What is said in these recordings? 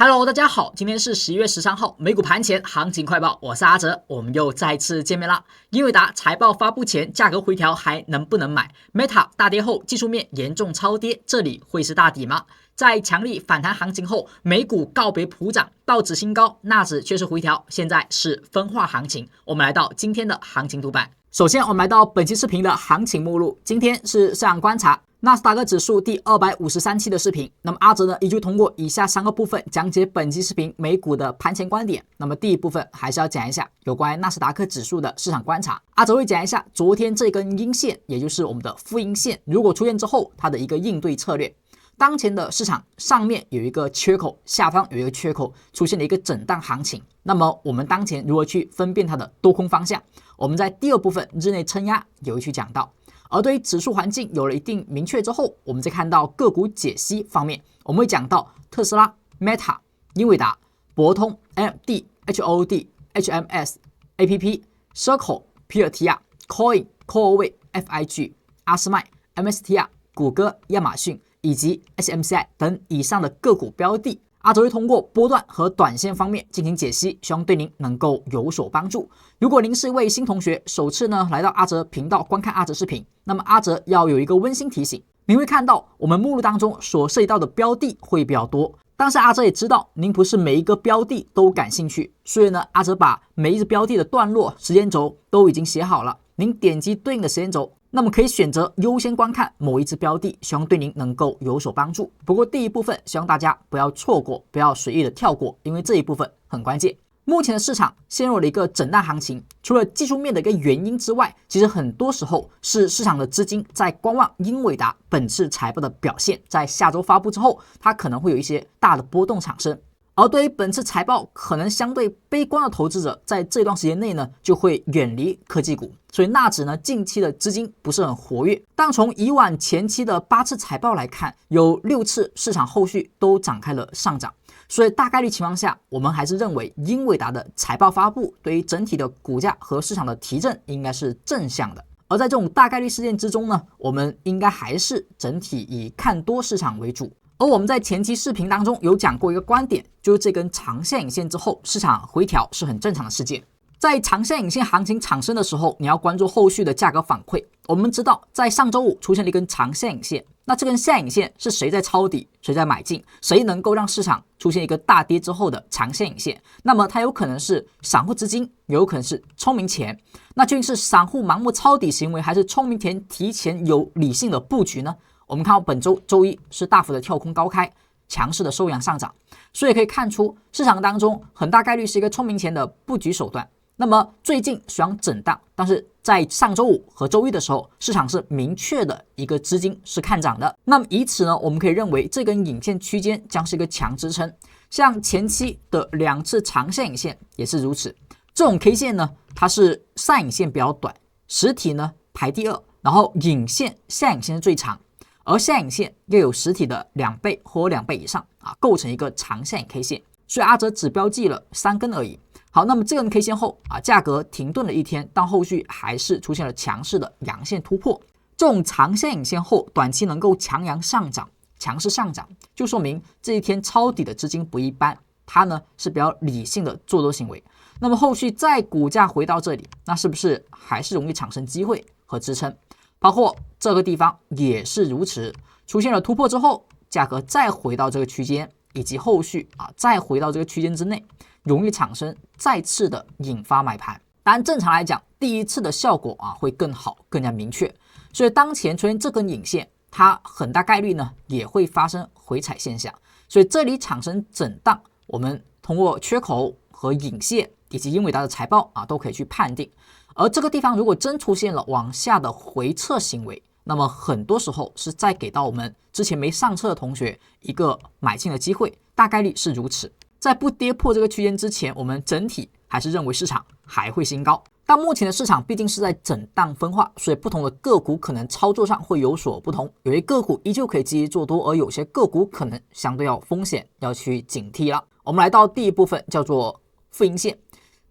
Hello， 大家好，今天是11月13号，美股盘前行情快报，我是阿哲，我们又再次见面啦。英伟达财报发布前，价格回调还能不能买 ？Meta 大跌后，技术面严重超跌，这里会是大底吗？在强力反弹行情后，美股告别普涨，道指新高，纳指却是回调，现在是分化行情。我们来到今天的行情图版，首先我们来到本期视频的行情目录，今天是市场观察。纳斯达克指数第253期的视频，那么阿哲呢依旧通过以下3个部分讲解本期视频美股的盘前观点。那么第一部分还是要讲一下有关纳斯达克指数的市场观察，阿哲会讲一下昨天这根阴线，也就是我们的负阴线，如果出现之后它的一个应对策略。当前的市场上面有一个缺口，下方有一个缺口，出现了一个震荡行情。那么我们当前如何去分辨它的多空方向？我们在第二部分日内撑压有去讲到。而对于指数环境有了一定明确之后，我们再看到个股解析方面，我们会讲到特斯拉、Meta、英伟达、博通、AMD、HOOD、HMS、APP、Circle、PLTR、Coin、CoreWeave、FIG、阿斯麦、MSTR、谷歌、亚马逊以及 SMCI 等以上的个股标的。阿哲会通过波段和短线方面进行解析，希望对您能够有所帮助。如果您是一位新同学，首次呢来到阿哲频道观看阿哲视频，那么阿哲要有一个温馨提醒，您会看到我们目录当中所涉及到的标的会比较多，但是阿哲也知道您不是每一个标的都感兴趣，所以呢阿哲把每一只标的的段落、时间轴都已经写好了，您点击对应的时间轴，那么可以选择优先观看某一只标的，希望对您能够有所帮助。不过第一部分希望大家不要错过，不要随意的跳过，因为这一部分很关键。目前的市场陷入了一个震荡行情，除了技术面的一个原因之外，其实很多时候是市场的资金在观望英伟达本次财报的表现，在下周发布之后，它可能会有一些大的波动产生。而对于本次财报可能相对悲观的投资者，在这段时间内呢，就会远离科技股。所以纳指呢近期的资金不是很活跃，但从以往前期的8次财报来看，有6次市场后续都展开了上涨。所以大概率情况下，我们还是认为英伟达的财报发布对于整体的股价和市场的提振应该是正向的。而在这种大概率事件之中呢，我们应该还是整体以看多市场为主。而我们在前期视频当中有讲过一个观点，就是这根长下影线之后市场回调是很正常的事件。在长下影线行情产生的时候，你要关注后续的价格反馈。我们知道在上周五出现了一根长下影线，那这根下影线是谁在抄底，谁在买进，谁能够让市场出现一个大跌之后的长下影线？那么它有可能是散户资金，有可能是聪明钱。那究竟是散户盲目抄底行为，还是聪明钱提前有理性的布局呢？我们看到本周周一是大幅的跳空高开，强势的收阳上涨，所以可以看出市场当中很大概率是一个聪明钱的布局手段。那么最近虽然震荡，但是在上周五和周一的时候，市场是明确的一个资金是看涨的。那么以此呢，我们可以认为这根影线区间将是一个强支撑。像前期的2次长下影线也是如此。这种 K 线呢，它是上影线比较短，实体呢排第2，然后影线下影线是最长。而下影线又有实体的2倍或2倍以上构成一个长下影 K 线，所以阿哲只标记了3根而已。好，那么这根 K 线后价格停顿了1天，但后续还是出现了强势的阳线突破。这种长下影线后短期能够强阳上涨、强势上涨，就说明这一天抄底的资金不一般，它呢是比较理性的做多行为。那么后续再股价回到这里，那是不是还是容易产生机会和支撑？包括这个地方也是如此，出现了突破之后，价格再回到这个区间，以及后续再回到这个区间之内，容易产生再次的引发买盘。当然正常来讲，第一次的效果会更好，更加明确。所以当前出现这根影线，它很大概率呢也会发生回踩现象。所以这里产生震荡，我们通过缺口和影线以及英伟达的财报都可以去判定。而这个地方如果真出现了往下的回撤行为，那么很多时候是再给到我们之前没上车的同学一个买进的机会，大概率是如此。在不跌破这个区间之前，我们整体还是认为市场还会新高。但目前的市场毕竟是在震荡分化，所以不同的个股可能操作上会有所不同。有些个股依旧可以积极做多，而有些个股可能相对要风险要去警惕了。我们来到第一部分，叫做负阴线。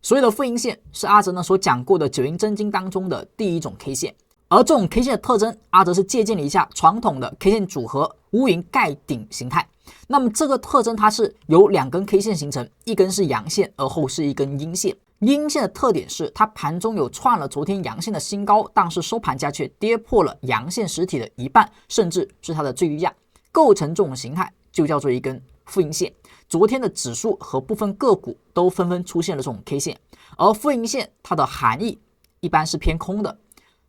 所谓的负阴线是阿哲呢所讲过的九阴真经当中的第一种 K 线，而这种 K 线的特征，阿哲是借鉴了一下传统的 K 线组合乌云盖顶形态。那么这个特征它是由2根 K 线形成，一根是阳线，而后是一根阴线。阴线的特点是它盘中有创了昨天阳线的新高，但是收盘价却跌破了阳线实体的一半，甚至是它的最低价，构成这种形态就叫做一根负阴线。昨天的指数和部分个股都纷纷出现了这种 K 线，而负阴线它的含义一般是偏空的，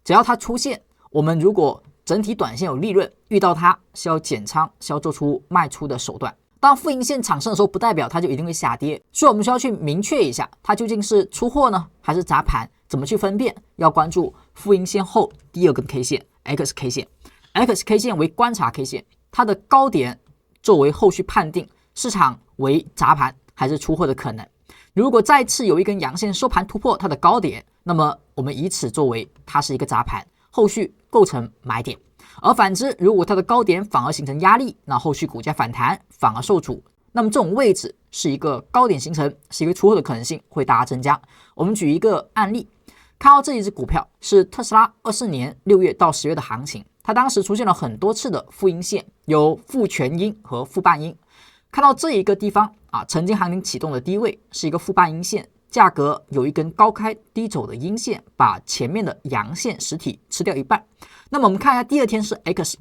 只要它出现，我们如果整体短线有利润，遇到它是要减仓，是要做出卖出的手段。当负阴线产生的时候，不代表它就一定会下跌，所以我们需要去明确一下，它究竟是出货呢，还是砸盘？怎么去分辨？要关注负阴线后第2根 K 线 XK 线。XK 线为观察 K 线，它的高点作为后续判定市场为砸盘还是出货的可能。如果再次有一根阳线收盘突破它的高点，那么我们以此作为它是一个砸盘，后续构成买点。而反之，如果它的高点反而形成压力，那后续股价反弹反而受阻，那么这种位置是一个高点形成，是一个出货的可能性会大大增加。我们举一个案例，看到这一只股票是特斯拉24年6月到10月的行情，它当时出现了很多次的负阴线，有负全阴和负半阴。看到这一个地方曾经行情启动的低位是一个负半阴线，价格有一根高开低走的阴线，把前面的阳线实体吃掉一半。那么我们看一下第2天是 X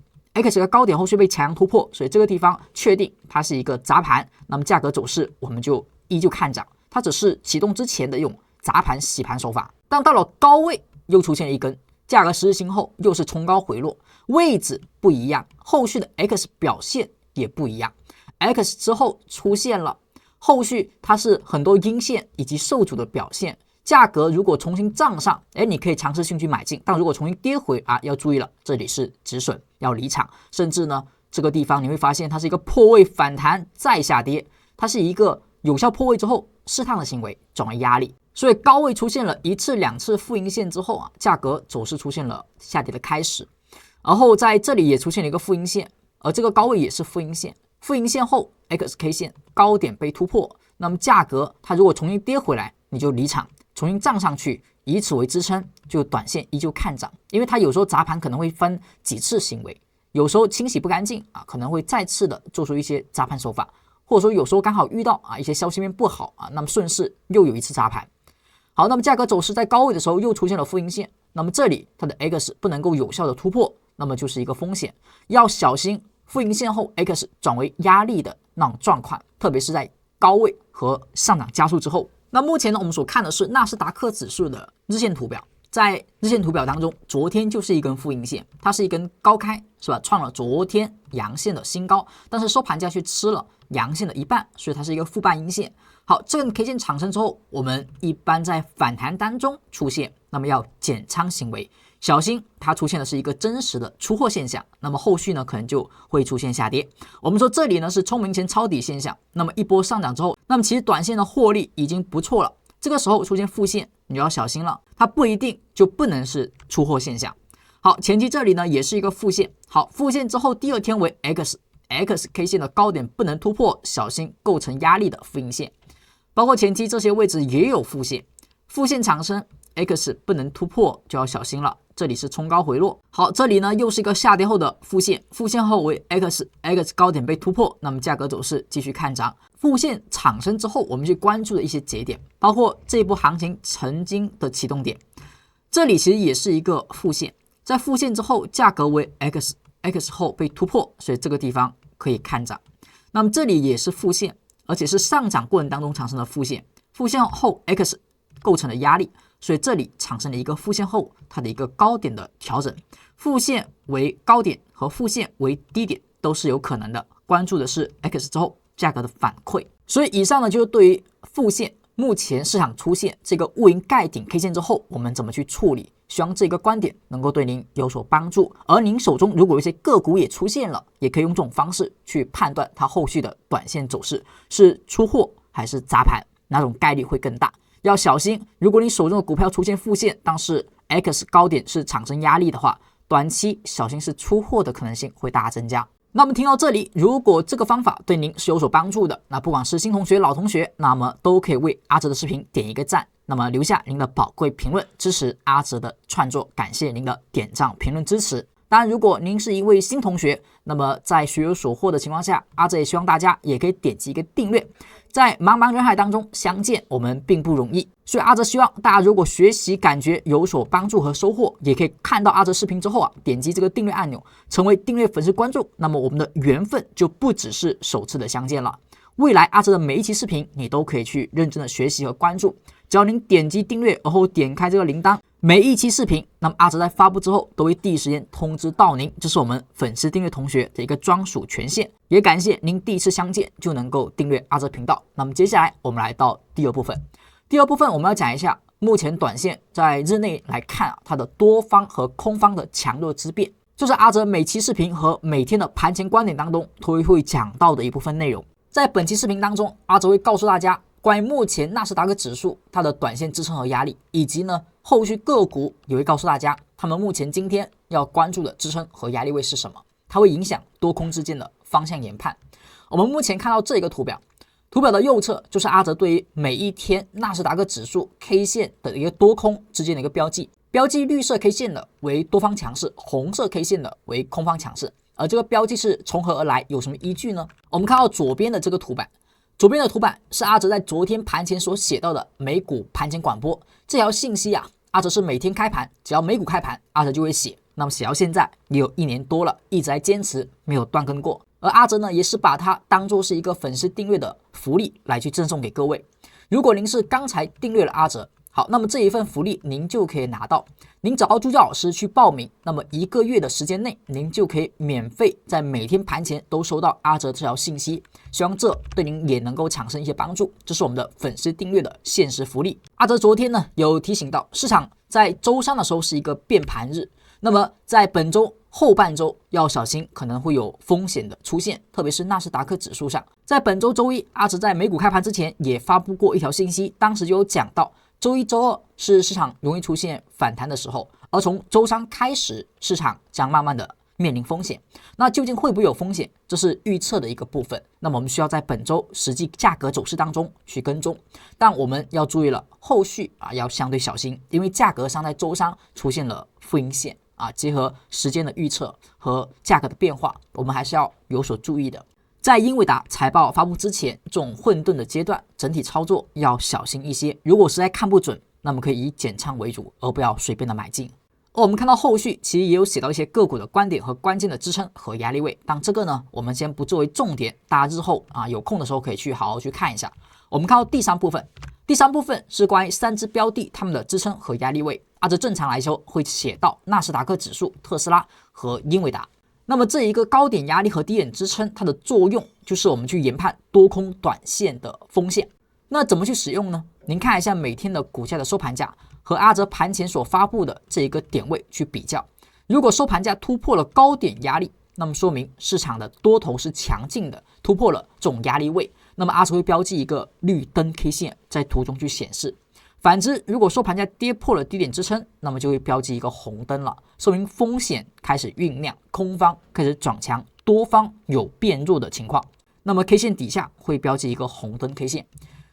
的高点后续被强突破，所以这个地方确定它是一个砸盘，那么价格走势我们就依旧看涨，它只是启动之前的用砸盘洗盘手法。但到了高位又出现了一根，价格10日新后又是冲高回落，位置不一样，后续的 X 表现也不一样。X 之后出现了后续它是很多阴线以及受阻的表现，价格如果重新涨上，你可以尝试性去买进，但如果重新跌回要注意了，这里是止损，要离场。甚至呢，这个地方你会发现它是一个破位反弹再下跌，它是一个有效破位之后试探的行为，转为压力。所以高位出现了1次2次负阴线之后价格走势出现了下跌的开始，然后在这里也出现了一个负阴线，而这个高位也是负阴线。负阴线后 XK 线高点被突破，那么价格它如果重新跌回来，你就离场，重新涨上去，以此为支撑，就短线依旧看涨。因为它有时候砸盘可能会分几次行为，有时候清洗不干净可能会再次的做出一些砸盘手法，或者说有时候刚好遇到一些消息面不好那么顺势又有一次砸盘。好，那么价格走势在高位的时候又出现了负阴线，那么这里它的 X 不能够有效的突破，那么就是一个风险，要小心负阴线后 X 转为压力的那种状况，特别是在高位和上涨加速之后。那目前呢，我们所看的是纳斯达克指数的日线图表，在日线图表当中，昨天就是一根负阴线，它是一根高开，是吧？创了昨天阳线的新高，但是收盘价却吃了阳线的一半，所以它是一个负半阴线。好，这根 K 线产生之后，我们一般在反弹当中出现，那么要减仓行为，小心它出现的是一个真实的出货现象，那么后续呢可能就会出现下跌。我们说这里呢是聪明钱抄底现象，那么一波上涨之后，那么其实短线的获利已经不错了，这个时候出现负线，你就要小心了，它不一定就不能是出货现象。好，前期这里呢也是一个负线，好，负线之后第2天为 XK 线的高点不能突破，小心构成压力的负阴线。包括前期这些位置也有负线，负线产生 X 不能突破就要小心了，这里是冲高回落。好，这里呢又是一个下跌后的负线，负线后为 X 高点被突破，那么价格走势继续看涨。负线产生之后，我们去关注的一些节点，包括这一波行情曾经的启动点，这里其实也是一个负线，在负线之后价格为 X 后被突破，所以这个地方可以看涨。那么这里也是负线，而且是上涨过程当中产生的负线，负线后 X 构成了压力，所以这里产生了一个负线后它的一个高点的调整，负线为高点和负线为低点都是有可能的，关注的是 X 之后价格的反馈。所以以上呢就是对于负线目前市场出现这个乌云盖顶 K 线之后我们怎么去处理，希望这个观点能够对您有所帮助。而您手中如果有一些个股也出现了，也可以用这种方式去判断它后续的短线走势是出货还是砸盘，哪种概率会更大。要小心，如果你手中的股票出现负线，但是 X 高点是产生压力的话，短期小心是出货的可能性会大增加。那么听到这里，如果这个方法对您是有所帮助的，那不管是新同学老同学，那么都可以为阿哲的视频点一个赞，那么留下您的宝贵评论支持阿哲的创作，感谢您的点赞评论支持。当然，如果您是一位新同学，那么在学有所获的情况下，阿哲也希望大家也可以点击一个订阅。在茫茫人海当中相见，我们并不容易，所以阿哲希望大家如果学习感觉有所帮助和收获，也可以看到阿哲视频之后点击这个订阅按钮，成为订阅粉丝关注，那么我们的缘分就不只是首次的相见了。未来阿哲的每一期视频，你都可以去认真的学习和关注。只要您点击订阅，然后点开这个铃铛，每一期视频，那么阿哲在发布之后都会第一时间通知到您，这是我们粉丝订阅同学的一个专属权限。也感谢您第一次相见就能够订阅阿哲频道。那么接下来我们来到第二部分，第二部分我们要讲一下目前短线在日内来看它的多方和空方的强弱之变，就是阿哲每期视频和每天的盘前观点当中都会讲到的一部分内容。在本期视频当中，阿哲会告诉大家关于目前纳斯达克指数它的短线支撑和压力，以及呢后续个股也会告诉大家他们目前今天要关注的支撑和压力位是什么，它会影响多空之间的方向研判。我们目前看到这个图表，图表的右侧就是阿哲对于每一天纳斯达克指数 K 线的一个多空之间的一个标记，标记绿色 K 线的为多方强势，红色 K 线的为空方强势。而这个标记是从何而来，有什么依据呢？我们看到左边的这个图板，左边的图板是阿哲在昨天盘前所写到的美股盘前广播，这条信息阿哲是每天开盘，只要美股开盘，阿哲就会写。那么写到现在也有1年多了，一直在坚持，没有断更过。而阿哲呢，也是把它当作是一个粉丝订阅的福利来去赠送给各位。如果您是刚才订阅了阿哲，好，那么这一份福利您就可以拿到。您找到助教老师去报名，那么1个月的时间内，您就可以免费在每天盘前都收到阿哲这条信息。希望这对您也能够产生一些帮助，这是我们的粉丝订阅的限时福利。阿哲昨天呢有提醒到，市场在周三的时候是一个变盘日，那么在本周后半周要小心可能会有风险的出现，特别是纳斯达克指数上。在本周周一，阿哲在美股开盘之前也发布过一条信息，当时就有讲到周一周二是市场容易出现反弹的时候，而从周三开始市场将慢慢的面临风险。那究竟会不会有风险，这是预测的一个部分，那么我们需要在本周实际价格走势当中去跟踪，但我们要注意了，后续要相对小心，因为价格上在周三出现了负阴线结合时间的预测和价格的变化，我们还是要有所注意的。在英伟达财报发布之前，这种混沌的阶段，整体操作要小心一些。如果实在看不准，那么可以以减仓为主，而不要随便的买进。而我们看到后续其实也有写到一些个股的观点和关键的支撑和压力位，但这个呢，我们先不作为重点，大家日后有空的时候可以去好好去看一下。我们看到第三部分，第三部分是关于3只标的它们的支撑和压力位。这正常来说会写到纳斯达克指数、特斯拉和英伟达。那么这一个高点压力和低点支撑，它的作用就是我们去研判多空短线的风险。那怎么去使用呢？您看一下每天的股价的收盘价和阿哲盘前所发布的这一个点位去比较。如果收盘价突破了高点压力，那么说明市场的多头是强劲的，突破了这种压力位，那么阿哲会标记一个绿灯 K 线在图中去显示。反之，如果收盘价跌破了低点支撑，那么就会标记一个红灯了，说明风险开始酝酿，空方开始转强，多方有变弱的情况。那么 K 线底下会标记一个红灯 K 线。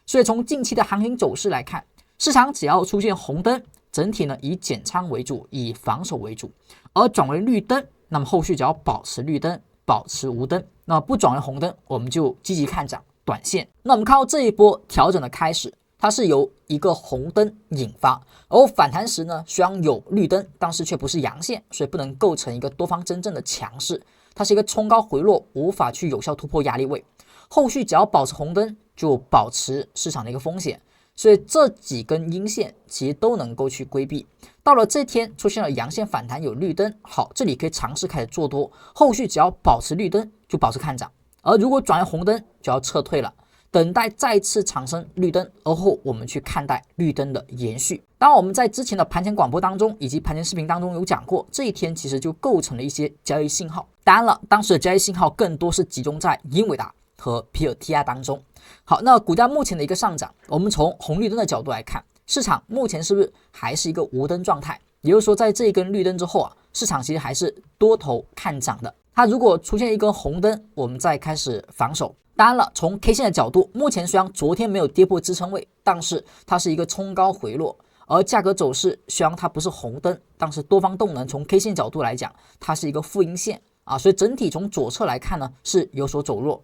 所以从近期的行情走势来看，市场只要出现红灯，整体呢以减仓为主，以防守为主。而转为绿灯，那么后续只要保持绿灯，保持无灯，那么不转为红灯，我们就积极看涨短线。那我们看到这一波调整的开始，它是由一个红灯引发，而反弹时呢，虽然有绿灯，但是却不是阳线，所以不能构成一个多方真正的强势，它是一个冲高回落，无法去有效突破压力位。后续只要保持红灯，就保持市场的一个风险，所以这几根阴线其实都能够去规避。到了这天出现了阳线反弹，有绿灯，好，这里可以尝试开始做多，后续只要保持绿灯就保持看涨，而如果转为红灯就要撤退了，等待再次产生绿灯，而后我们去看待绿灯的延续。当然我们在之前的盘前广播当中以及盘前视频当中有讲过，这一天其实就构成了一些交易信号。当然了，当时的交易信号更多是集中在英伟达和皮尔 TI 当中。好，那股价目前的一个上涨，我们从红绿灯的角度来看，市场目前是不是还是一个无灯状态？也就是说，在这一根绿灯之后市场其实还是多头看涨的。它如果出现一根红灯，我们再开始防守。当然了，从 K 线的角度，目前虽然昨天没有跌破支撑位，但是它是一个冲高回落，而价格走势虽然它不是红灯，但是多方动能从 K 线角度来讲，它是一个负阴线啊，所以整体从左侧来看呢是有所走弱。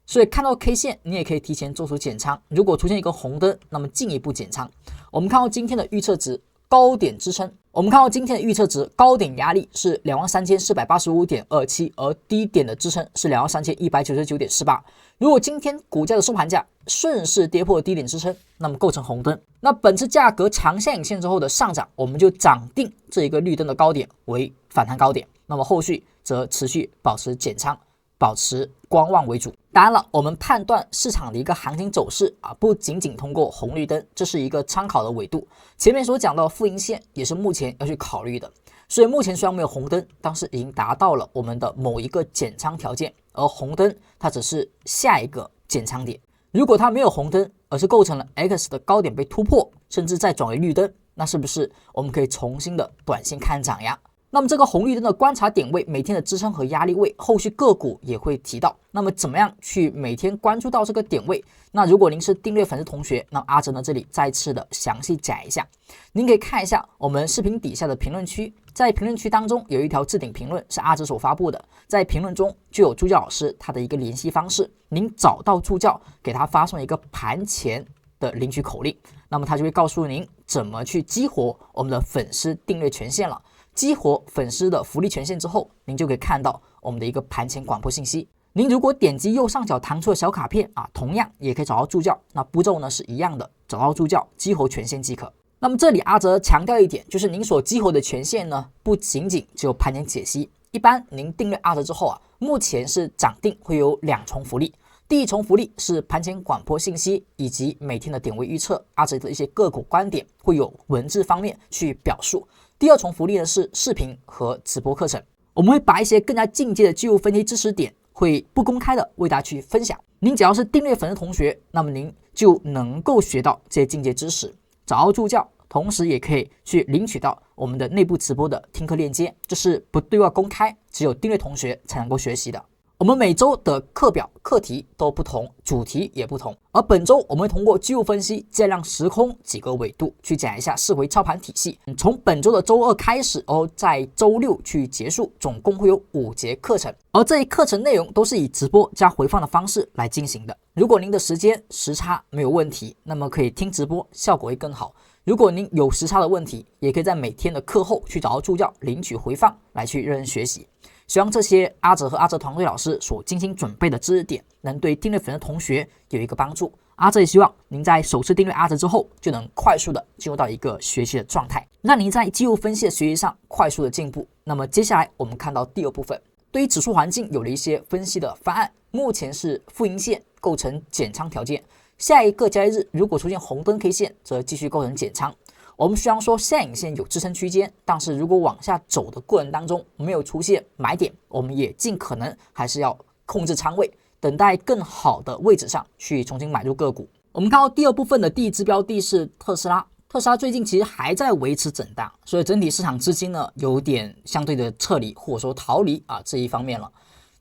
所以看到 K 线，你也可以提前做出减仓。如果出现一个红灯，那么进一步减仓。我们看到今天的预测值高点支撑，我们看到今天的预测值高点压力是 23,485.27， 而低点的支撑是 23,199.48。如果今天股价的收盘价顺势跌破低点支撑，那么构成红灯。那本次价格长下影线之后的上涨，我们就涨定这一个绿灯的高点为反弹高点，那么后续则持续保持减仓，保持观望为主。当然了，我们判断市场的一个行情走势啊，不仅仅通过红绿灯，这是一个参考的纬度。前面所讲到的负阴线也是目前要去考虑的。所以目前虽然没有红灯，但是已经达到了我们的某一个减仓条件，而红灯它只是下一个减仓点。如果它没有红灯，而是构成了 X 的高点被突破，甚至再转为绿灯，那是不是我们可以重新的短线看涨呀？那么这个红绿灯的观察点位，每天的支撑和压力位，后续个股也会提到。那么怎么样去每天关注到这个点位？那如果您是订阅粉丝同学，那阿哲呢这里再次的详细讲一下。您可以看一下我们视频底下的评论区，在评论区当中有一条置顶评论是阿哲所发布的，在评论中就有助教老师他的一个联系方式，您找到助教，给他发送一个盘前的领取口令，那么他就会告诉您怎么去激活我们的粉丝订阅权限了。激活粉丝的福利权限之后，您就可以看到我们的一个盘前广播信息。您如果点击右上角弹出的小卡片啊，同样也可以找到助教。那步骤呢是一样的，找到助教，激活权限即可。那么这里阿哲强调一点，就是您所激活的权限呢，不仅仅只有盘前解析。一般您订阅阿哲之后啊，目前是涨定会有2重福利。第一重福利是盘前广播信息以及每天的点位预测，阿哲的一些个股观点会有文字方面去表述。第2重福利呢是视频和直播课程，我们会把一些更加进阶的技术分析知识点会不公开的为大家去分享。您只要是订阅粉丝同学，那么您就能够学到这些进阶知识，找到助教，同时也可以去领取到我们的内部直播的听课链接，这是不对外公开，只有订阅同学才能够学习的。我们每周的课表课题都不同，主题也不同，而本周我们会通过技术分析、价量时空几个维度去讲一下四维操盘体系。从本周的周2开始，在周6去结束，总共会有5节课程，而这一课程内容都是以直播加回放的方式来进行的。如果您的时间时差没有问题，那么可以听直播，效果会更好。如果您有时差的问题，也可以在每天的课后去找到助教领取回放来去认真学习。希望这些阿哲和阿哲团队老师所精心准备的知识点，能对订阅粉丝同学有一个帮助。阿哲也希望您在首次订阅阿哲之后，就能快速的进入到一个学习的状态，让您在技术分析的学习上快速的进步。那么接下来我们看到第2部分，对于指数环境有了一些分析的方案，目前是负阴线构成减仓条件，下一个交易日如果出现红灯 K 线，则继续构成减仓。我们虽然说下影线有支撑区间，但是如果往下走的过程当中没有出现买点，我们也尽可能还是要控制仓位，等待更好的位置上去重新买入个股。我们看到第2部分的第1支标的是特斯拉，特斯拉最近其实还在维持震荡，所以整体市场资金呢有点相对的撤离或者说逃离这一方面了。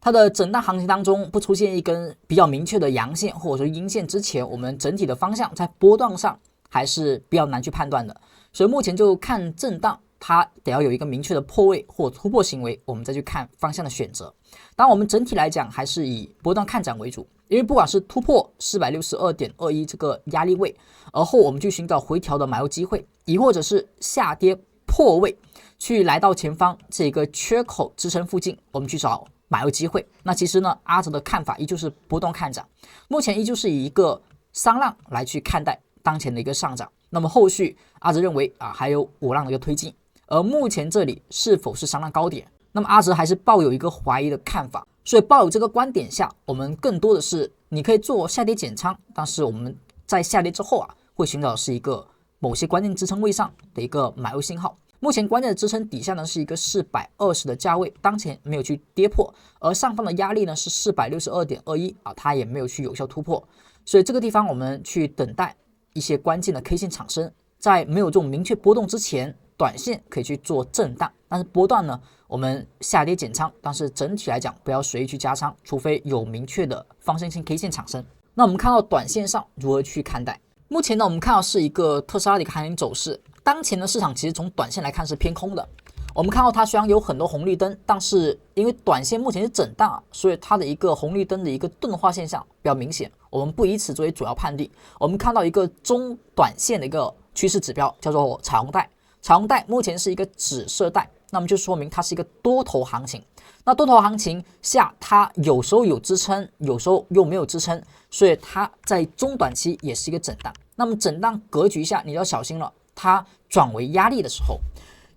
它的震荡行情当中不出现一根比较明确的阳线或者说阴线之前，我们整体的方向在波段上还是比较难去判断的，所以目前就看震荡，它得要有一个明确的破位或突破行为，我们再去看方向的选择。当然我们整体来讲还是以波段看涨为主，因为不管是突破 462.21 这个压力位，而后我们去寻找回调的买入机会，亦或者是下跌破位去来到前方这个缺口支撑附近，我们去找买入机会。那其实呢，阿哲的看法依旧是波段看涨，目前依旧是以一个三浪来去看待当前的一个上涨。那么后续阿哲认为还有5浪的一个推进，而目前这里是否是三浪高点，那么阿哲还是抱有一个怀疑的看法。所以抱有这个观点下，我们更多的是你可以做下跌减仓，但是我们在下跌之后会寻找的是一个某些关键支撑位上的一个买入信号。目前关键的支撑底下呢是一个420的价位，当前没有去跌破，而上方的压力呢是 462.21 它也没有去有效突破，所以这个地方我们去等待一些关键的 K 线产生，在没有这种明确波动之前，短线可以去做震荡，但是波段呢我们下跌减仓，但是整体来讲不要随意去加仓，除非有明确的方向性 K 线产生。那我们看到短线上如何去看待？目前呢我们看到是一个特斯拉的一个行情走势，当前的市场其实从短线来看是偏空的。我们看到它虽然有很多红绿灯，但是因为短线目前是震荡啊，所以它的一个红绿灯的一个钝化现象比较明显。我们不以此作为主要判定，我们看到一个中短线的一个趋势指标叫做彩虹带，彩虹带目前是一个紫色带，那么就说明它是一个多头行情。那多头行情下，它有时候有支撑，有时候又没有支撑，所以它在中短期也是一个震荡。那么震荡格局下，你要小心了，它转为压力的时候。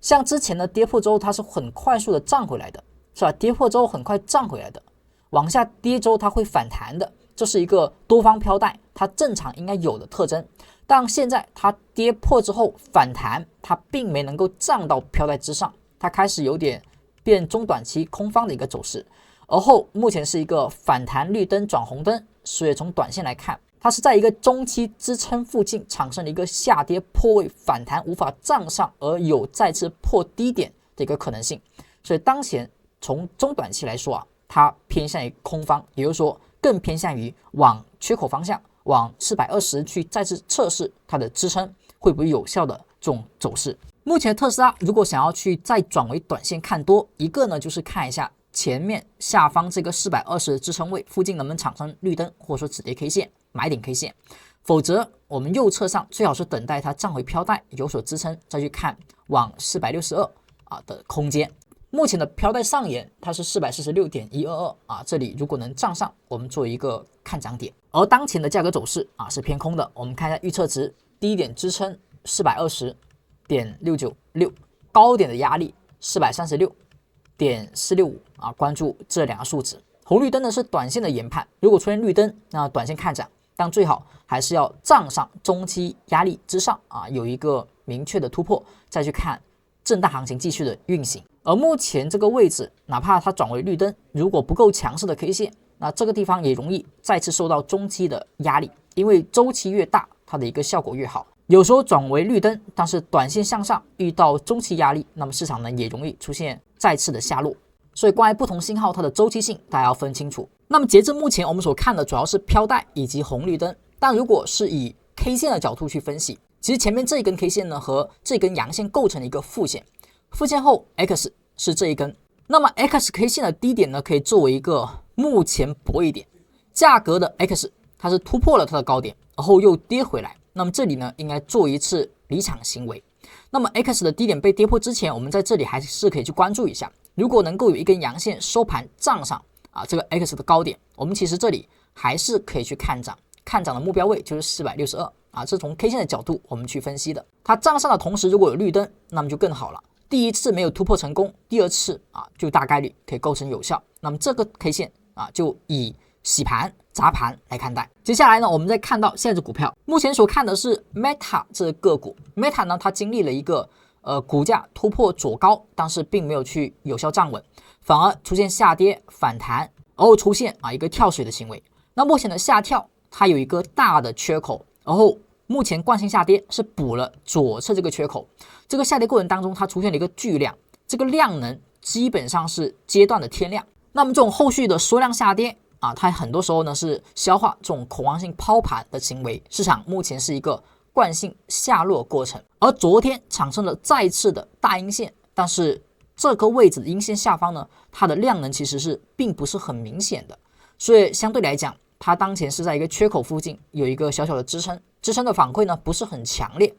像之前的跌破之后，它是很快速的站回来的，是吧？跌破之后很快站回来的，往下跌之后它会反弹的，这是一个多方飘带，它正常应该有的特征。但现在它跌破之后反弹，它并没能够站到飘带之上，它开始有点变中短期空方的一个走势。而后目前是一个反弹绿灯转红灯，所以从短线来看，它是在一个中期支撑附近产生了一个下跌破位反弹无法站上，而有再次破低点的一个可能性。所以当前从中短期来说啊，它偏向于空方，也就是说更偏向于往缺口方向，往420去再次测试它的支撑会不会有效的这种走势。目前特斯拉如果想要去再转为短线看多，一个呢就是看一下前面下方这个420的支撑位附近能不能产生绿灯或者说止跌 K 线。买点 K 线，否则我们右侧上最好是等待它站回飘带有所支撑，再去看往462的空间。目前的飘带上沿它是446.122这里如果能站上，我们做一个看涨点。而当前的价格走势是偏空的，我们看一下预测值，低点支撑420.696，高点的压力436.465关注这两个数值。红绿灯呢是短线的研判，如果出现绿灯，那短线看涨。但最好还是要站上中期压力之上有一个明确的突破，再去看震荡行情继续的运行。而目前这个位置，哪怕它转为绿灯，如果不够强势的 K 线，那这个地方也容易再次受到中期的压力，因为周期越大，它的一个效果越好。有时候转为绿灯，但是短线向上遇到中期压力，那么市场呢也容易出现再次的下落。所以关于不同信号它的周期性，大家要分清楚。那么截至目前我们所看的主要是飘带以及红绿灯，但如果是以 K 线的角度去分析，其实前面这一根 K 线呢和这根阳线构成了一个副线，副线后 X 是这一根，那么 XK 线的低点呢可以作为一个目前博弈点，价格的 X 它是突破了它的高点，然后又跌回来，那么这里呢应该做一次离场行为。那么 X 的低点被跌破之前，我们在这里还是可以去关注一下，如果能够有一根阳线收盘站上这个 X 的高点，我们其实这里还是可以去看涨，看涨的目标位就是462这是从 K 线的角度我们去分析的。它站上的同时如果有绿灯，那么就更好了，第一次没有突破成功，第二次就大概率可以构成有效，那么这个 K 线就以洗盘砸盘来看待。接下来呢，我们再看到下一只股票，目前所看的是 Meta 这个股。 Meta 呢，它经历了一个股价突破左高，但是并没有去有效站稳，反而出现下跌反弹，然后出现一个跳水的行为。那目前的下跳它有一个大的缺口，然后目前惯性下跌是补了左侧这个缺口，这个下跌过程当中它出现了一个巨量，这个量能基本上是阶段的天量。那么这种后续的缩量下跌它很多时候呢是消化这种恐慌性抛盘的行为，市场目前是一个惯性下落过程。而昨天产生了再次的大阴线，但是这个位置的阴线下方呢，它的量能其实是并不是很明显的，所以相对来讲，它当前是在一个缺口附近有一个小小的支撑，支撑的反馈呢不是很强烈。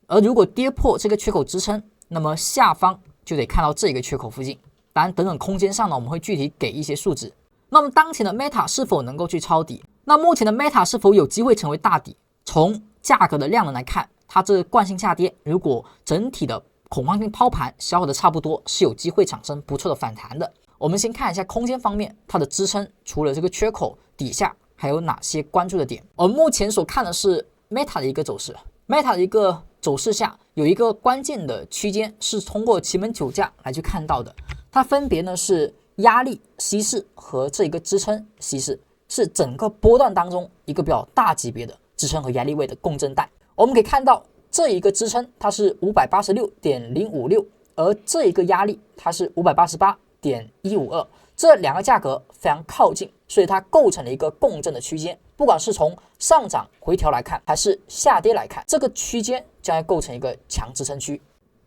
而如果跌破这个缺口支撑，那么下方就得看到这个缺口附近。当然，等等空间上呢，我们会具体给一些数值。那么当前的 Meta 是否能够去抄底？那目前的 Meta 是否有机会成为大底？从价格的量能来看，它这个惯性下跌，如果整体的恐慌性抛盘消耗的差不多，是有机会产生不错的反弹的。我们先看一下空间方面，它的支撑除了这个缺口底下还有哪些关注的点？我们目前所看的是 Meta 的一个走势 ，Meta 的一个走势下有一个关键的区间是通过奇门九价来去看到的，它分别呢是压力 C4 和这一个支撑 C4， 是整个波段当中一个比较大级别的支撑和压力位的共振带。我们可以看到这一个支撑它是 586.056， 而这一个压力它是 588.152， 这两个价格非常靠近，所以它构成了一个共振的区间。不管是从上涨回调来看，还是下跌来看，这个区间将会构成一个强支撑区。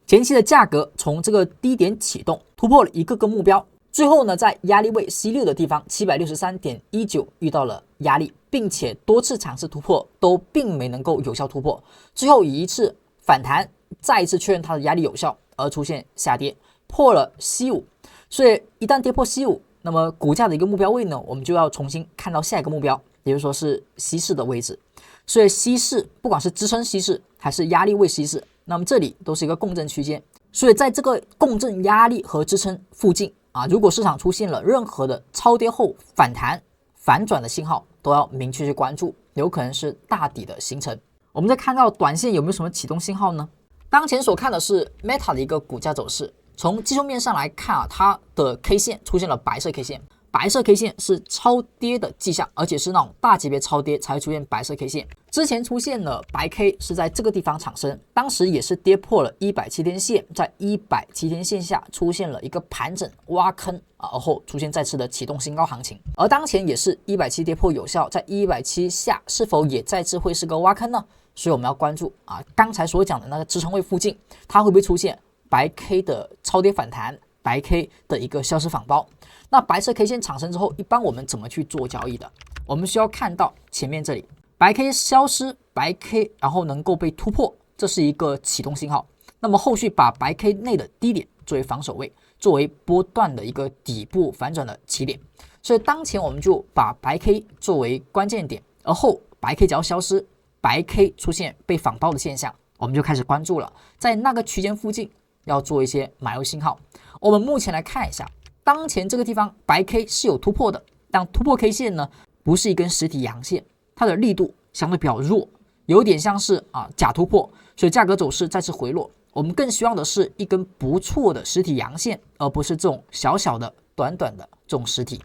前期的价格从这个低点启动，突破了一个目标，最后呢，在压力位 C6 的地方 763.19 遇到了压力，并且多次尝试突破都并没能够有效突破，最后以一次反弹再一次确认它的压力有效而出现下跌，破了 C5。所以一旦跌破 C5， 那么股价的一个目标位呢，我们就要重新看到下一个目标，也就是说是 C4 的位置。所以 C4 不管是支撑 C4 还是压力位 C4， 那么这里都是一个共振区间。所以在这个共振压力和支撑附近如果市场出现了任何的超跌后反弹反转的信号，都要明确去关注，有可能是大底的形成。我们再看到短线有没有什么启动信号呢？当前所看的是 Meta 的一个股价走势，从技术面上来看它的 K 线出现了白色 K 线，白色 K 线是超跌的迹象，而且是那种大级别超跌才会出现白色 K 线。之前出现了白 K 是在这个地方产生，当时也是跌破了170天线，在170天线下出现了一个盘整挖坑而后出现再次的启动新高行情。而当前也是170跌破有效，在170下是否也再次会是个挖坑呢？所以我们要关注刚才所讲的那个支撑位附近，它会不会出现白 K 的超跌反弹，白 K 的一个消失反包。那白色 K 线产生之后，一般我们怎么去做交易的？我们需要看到前面这里白 K 消失，白 K 然后能够被突破，这是一个启动信号。那么后续把白 K 内的低点作为防守位，作为波段的一个底部反转的起点。所以当前我们就把白 K 作为关键点，而后白 K 只要消失，白 K 出现被反包的现象，我们就开始关注了，在那个区间附近要做一些买入信号。我们目前来看一下，当前这个地方白 K 是有突破的，但突破 K 线呢不是一根实体阳线，它的力度相对比较弱，有点像是假突破，所以价格走势再次回落。我们更希望的是一根不错的实体阳线，而不是这种小小的短短的这种实体。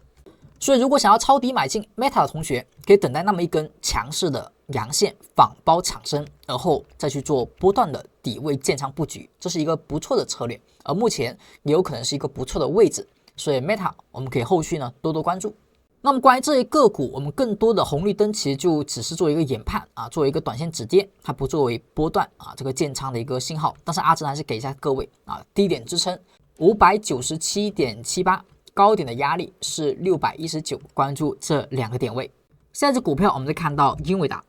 所以如果想要抄底买进 Meta 的同学，可以等待那么一根强势的阳线反包产生，而后再去做波段的底位建仓布局，这是一个不错的策略。而目前也有可能是一个不错的位置，所以 Meta 我们可以后续呢多多关注。那么关于这些个股，我们更多的红绿灯其实就只是做一个研判作为一个短线止跌，它不作为波段这个建仓的一个信号。但是阿珍还是给一下各位低点支撑 597.78， 高点的压力是619，关注这两个点位。下一只股票我们再看到英伟达，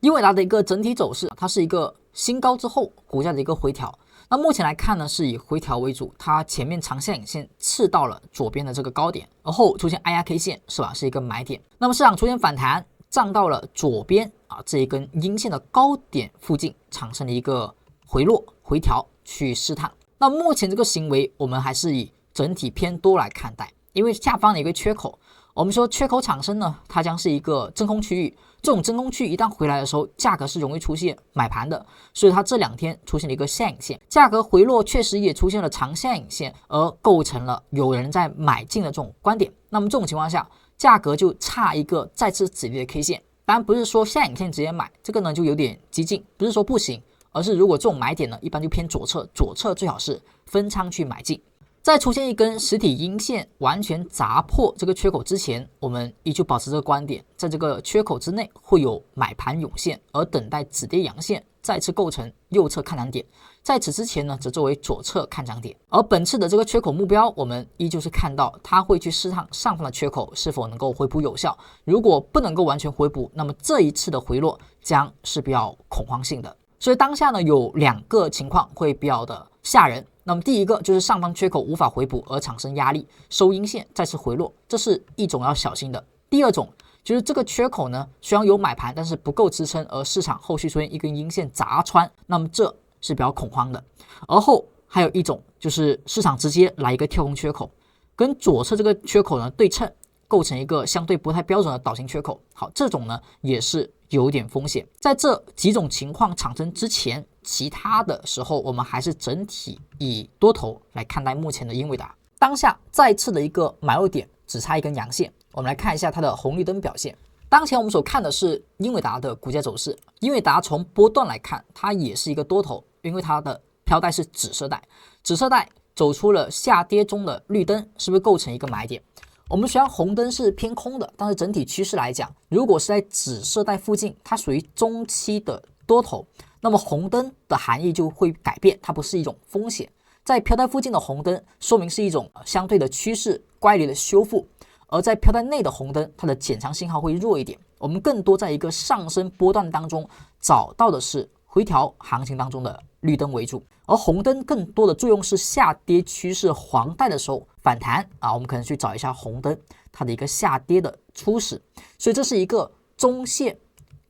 英伟达的一个整体走势，它是一个新高之后股价的一个回调。那目前来看呢，是以回调为主，它前面长下影线刺到了左边的这个高点，而后出现 IR K 线是吧，是一个买点。那么市场出现反弹，站到了左边这一根阴线的高点附近，产生了一个回落回调去试探。那目前这个行为，我们还是以整体偏多来看待，因为下方的一个缺口，我们说缺口产生呢，它将是一个真空区域。这种真空区一旦回来的时候，价格是容易出现买盘的，所以它这两天出现了一个下影线，价格回落确实也出现了长下影线，而构成了有人在买进的这种观点。那么这种情况下，价格就差一个再次止跌的 K 线。当然不是说下影线直接买，这个呢就有点激进，不是说不行，而是如果这种买点呢，一般就偏左侧，左侧最好是分仓去买进。在出现一根实体阴线完全砸破这个缺口之前，我们依旧保持这个观点，在这个缺口之内会有买盘涌现，而等待止跌阳线再次构成右侧看涨点，在此之前呢，则作为左侧看涨点。而本次的这个缺口目标，我们依旧是看到它会去试探上方的缺口是否能够回补有效，如果不能够完全回补，那么这一次的回落将是比较恐慌性的。所以当下呢，有两个情况会比较的吓人。那么第一个就是上方缺口无法回补而产生压力，收阴线再次回落，这是一种要小心的。第二种就是这个缺口呢，虽然有买盘，但是不够支撑，而市场后续出现一根阴线砸穿，那么这是比较恐慌的。而后还有一种就是市场直接来一个跳空缺口，跟左侧这个缺口呢对称，构成一个相对不太标准的倒形缺口。好，这种呢也是有点风险。在这几种情况产生之前，其他的时候我们还是整体以多头来看待目前的英伟达。当下再次的一个买入点，只差一根阳线。我们来看一下它的红绿灯表现。当前我们所看的是英伟达的股价走势。英伟达从波段来看，它也是一个多头，因为它的飘带是紫色带，紫色带走出了下跌中的绿灯，是不是构成一个买点？我们虽然红灯是偏空的，但是整体趋势来讲，如果是在紫色带附近，它属于中期的多头，那么红灯的含义就会改变，它不是一种风险。在飘带附近的红灯说明是一种相对的趋势乖离的修复，而在飘带内的红灯，它的减长信号会弱一点。我们更多在一个上升波段当中找到的是回调行情当中的绿灯为主，而红灯更多的作用是下跌趋势黄带的时候反弹我们可能去找一下红灯它的一个下跌的初始，所以这是一个中线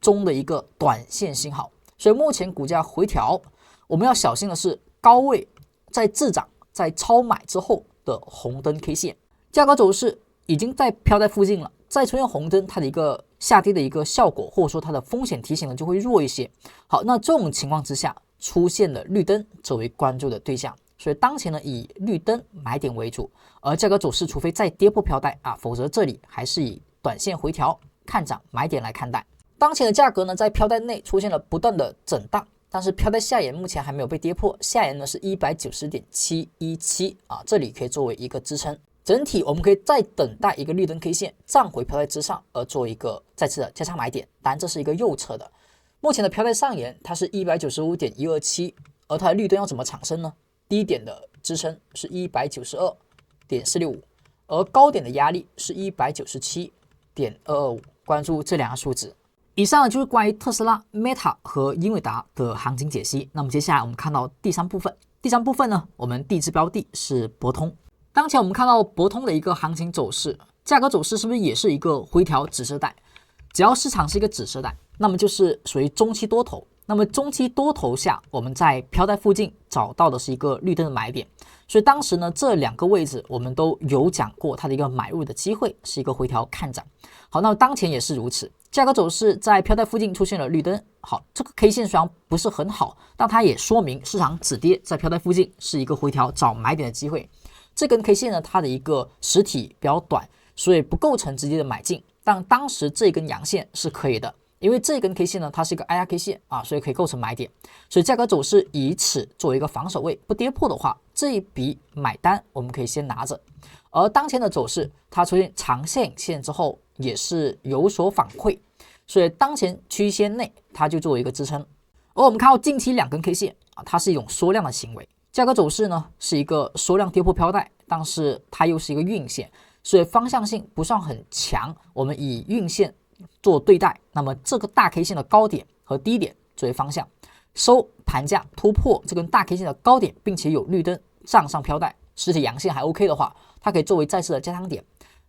中的一个短线信号。所以目前股价回调，我们要小心的是高位在滞涨在超买之后的红灯 K 线，价格走势已经在飘在附近了，再出现红灯，它的一个下跌的一个效果，或者说它的风险提醒呢就会弱一些。好，那这种情况之下出现的绿灯作为关注的对象，所以当前呢以绿灯买点为主，而价格走势除非再跌破飘带否则这里还是以短线回调看涨买点来看待。当前的价格呢在飘带内出现了不断的震荡，但是飘带下沿目前还没有被跌破，下沿呢是 190.717 这里可以作为一个支撑。整体我们可以再等待一个绿灯 K 线站回飘带之上，而做一个再次的加仓买点。当然这是一个右侧的，目前的飘带上沿它是 195.127， 而它的绿灯要怎么产生呢？低点的支撑是 192.465， 而高点的压力是 197.225， 关注这两个数值。以上呢就是关于特斯拉、Meta 和英伟达的行情解析。那么接下来我们看到第三部分，呢，我们第一支标的是博通。当前我们看到博通的一个行情走势，价格走势是不是也是一个回调紫色带？只要市场是一个紫色带，那么就是属于中期多头。那么中期多头下，我们在飘带附近找到的是一个绿灯的买点，所以当时呢这两个位置我们都有讲过它的一个买入的机会是一个回调看涨。好，那么当前也是如此，价格走势在飘带附近出现了绿灯。好，这个 K 线虽然不是很好，但它也说明市场止跌在飘带附近是一个回调找买点的机会。这根 K 线呢，它的一个实体比较短，所以不构成直接的买进，但当时这根阳线是可以的。因为这根 K 线呢，它是一个 IR K 线所以可以构成买点，所以价格走势以此作为一个防守位，不跌破的话，这一笔买单我们可以先拿着。而当前的走势，它出现长线线之后也是有所反馈，所以当前区间内它就作为一个支撑。而我们看到近期两根 K 线它是一种缩量的行为，价格走势呢是一个缩量跌破飘带，但是它又是一个运线，所以方向性不算很强，我们以运线做对待。那么这个大 K 线的高点和低点作为方向，收盘价突破这根大 K 线的高点，并且有绿灯站上飘带，实体阳线还 OK 的话，它可以作为再次的加仓点。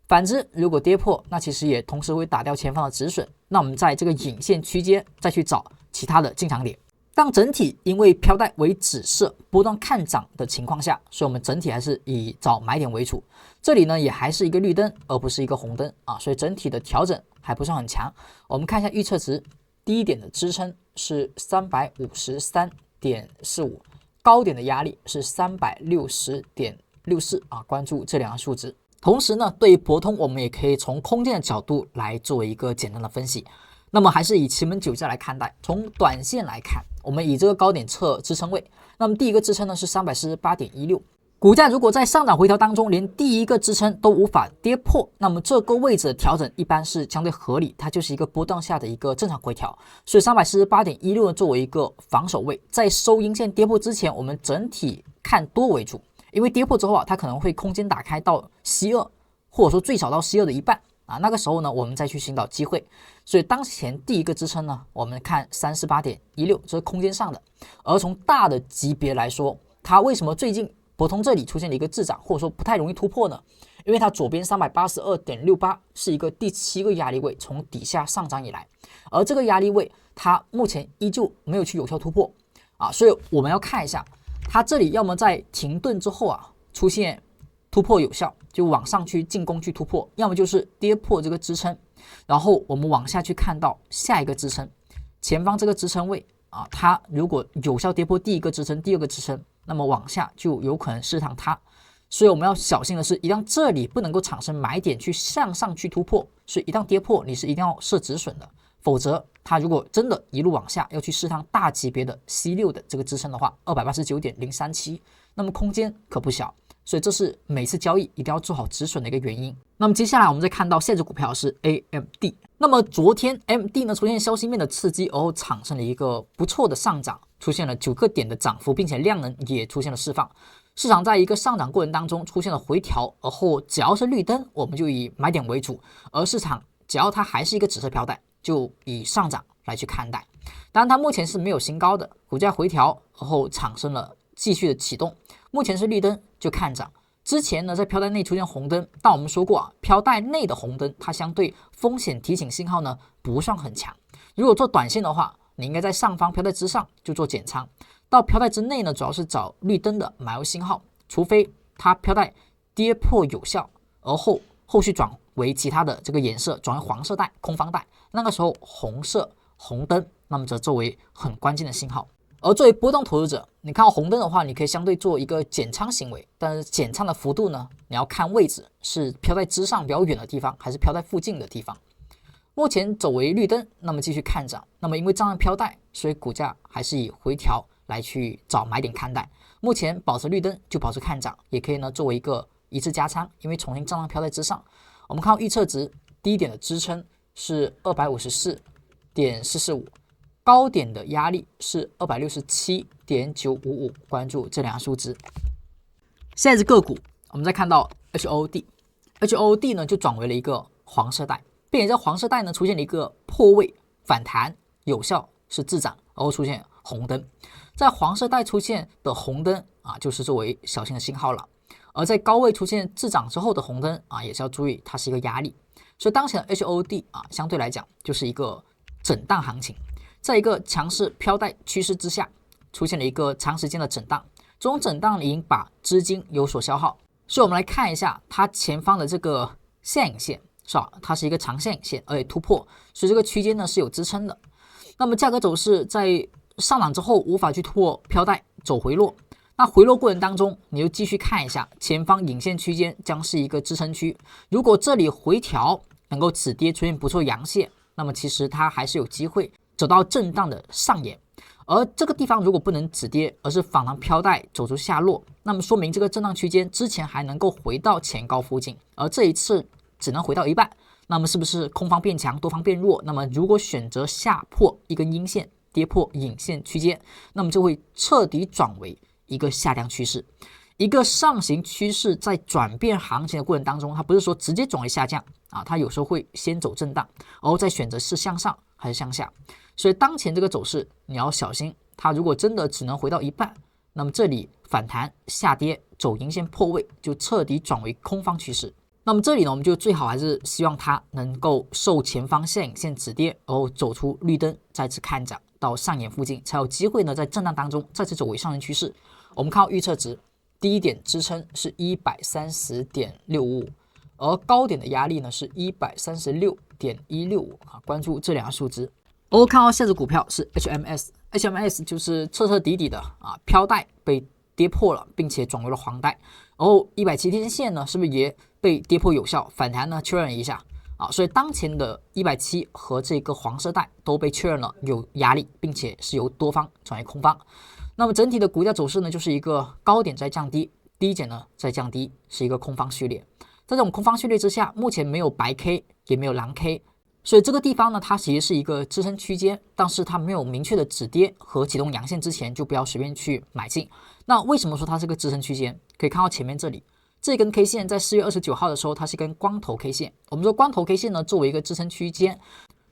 反之，如果跌破，那其实也同时会打掉前方的止损，那我们在这个影线区间再去找其他的进场点。当整体因为飘带为紫色波段看涨的情况下，所以我们整体还是以找买点为主。这里呢也还是一个绿灯，而不是一个红灯所以整体的调整还不算很强。我们看一下预测值，低点的支撑是 353.45， 高点的压力是 360.64关注这两个数值。同时呢，对于博通我们也可以从空间的角度来作为一个简单的分析。那么还是以奇门9价来看待，从短线来看，我们以这个高点测支撑位。那么第一个支撑呢是 348.16， 股价如果在上涨回调当中连第一个支撑都无法跌破，那么这个位置的调整一般是相对合理，它就是一个波段下的一个正常回调。所以 348.16 呢作为一个防守位，在收阴线跌破之前，我们整体看多为主，因为跌破之后它可能会空间打开到 C2， 或者说最少到 C2 的一半那个时候呢我们再去寻找机会。所以当前第一个支撑呢，我们看 348.16， 这是空间上的。而从大的级别来说，它为什么最近博通这里出现了一个滞涨，或者说不太容易突破呢？因为它左边 382.68 是一个第7个压力位，从底下上涨以来，而这个压力位它目前依旧没有去有效突破所以我们要看一下它这里要么在停顿之后出现突破有效，就往上去进攻去突破，要么就是跌破这个支撑，然后我们往下去看到下一个支撑，前方这个支撑位它如果有效跌破第一个支撑、第二个支撑，那么往下就有可能试探它。所以我们要小心的是，一旦这里不能够产生买点去向上去突破，所以一旦跌破你是一定要设止损的，否则它如果真的一路往下要去试探大级别的 C6 的这个支撑的话 289.037， 那么空间可不小。所以这是每次交易一定要做好止损的一个原因。那么接下来我们再看到下一只股票是 AMD。那么昨天 AMD 呢出现消息面的刺激，而后产生了一个不错的上涨，出现了9个点的涨幅，并且量能也出现了释放。市场在一个上涨过程当中出现了回调，而后只要是绿灯，我们就以买点为主；而市场只要它还是一个紫色飘带，就以上涨来去看待。当然，它目前是没有新高的，股价回调，而后产生了继续的启动。目前是绿灯，就看涨。之前呢，在飘带内出现红灯，但我们说过啊，飘带内的红灯它相对风险提醒信号呢不算很强。如果做短线的话，你应该在上方飘带之上就做减仓，到飘带之内呢，主要是找绿灯的买入信号，除非它飘带跌破有效，而后续转为其他的这个颜色，转为黄色带、空方带，那个时候红灯，那么则作为很关键的信号。而作为波动投资者，你看到红灯的话，你可以相对做一个减仓行为，但是减仓的幅度呢，你要看位置，是飘在之上比较远的地方，还是飘在附近的地方。目前走为绿灯，那么继续看涨。那么因为账上飘带，所以股价还是以回调来去找买点看待。目前保持绿灯就保持看涨，也可以呢作为一次加仓，因为重新账上飘在之上。我们看到预测值低点的支撑是254.445。高点的压力是267.955，关注这两个数值。下一只个股，我们再看到 HOD 呢就转为了一个黄色带，并且这黄色带呢出现了一个破位反弹，有效是滞涨，然后出现红灯。在黄色带出现的红灯啊，就是作为小心的信号了。而在高位出现滞涨之后的红灯啊，也是要注意它是一个压力。所以当前的 HOD 啊，相对来讲就是一个震荡行情。在一个强势飘带趋势之下，出现了一个长时间的震荡，这种震荡已经把资金有所消耗，所以我们来看一下它前方的这个下影线，是吧？它是一个长下影线，而且突破，所以这个区间呢是有支撑的。那么价格走势在上涨之后无法去突破飘带，走回落。那回落过程当中，你就继续看一下前方影线区间将是一个支撑区，如果这里回调能够止跌出现不错阳线，那么其实它还是有机会走到震荡的上沿。而这个地方如果不能止跌，而是反弹飘带走出下落，那么说明这个震荡区间之前还能够回到前高附近，而这一次只能回到一半，那么是不是空方变强，多方变弱？那么如果选择下破一根阴线，跌破影线区间，那么就会彻底转为一个下降趋势。一个上行趋势在转变行情的过程当中，它不是说直接转为下降啊，它有时候会先走震荡，然后再选择是向上还是向下。所以当前这个走势你要小心，它如果真的只能回到一半，那么这里反弹下跌走阴线破位，就彻底转为空方趋势。那么这里呢，我们就最好还是希望它能够受前方下影线止跌，然后走出绿灯，再次看涨到上沿附近，才有机会呢在震荡当中再次走为上升趋势。我们看到预测值低点支撑是 130.655， 而高点的压力呢是 136.165 啊，关注这两个数值。我看到下只股票是 HMS 就是彻彻底底的啊，飘带被跌破了，并且转为了黄带，然后170天线呢是不是也被跌破有效，反弹呢确认一下啊，所以当前的170和这个黄色带都被确认了有压力，并且是由多方转为空方。那么整体的股价走势呢，就是一个高点在降低，低点呢在降低，是一个空方序列。在这种空方序列之下，目前没有白 K 也没有蓝 K， 所以这个地方呢，它其实是一个支撑区间，但是它没有明确的止跌和启动阳线之前，就不要随便去买进。那为什么说它是个支撑区间？可以看到前面这里这根 K 线在4月29号的时候，它是一根光头 K 线。我们说光头 K 线呢，作为一个支撑区间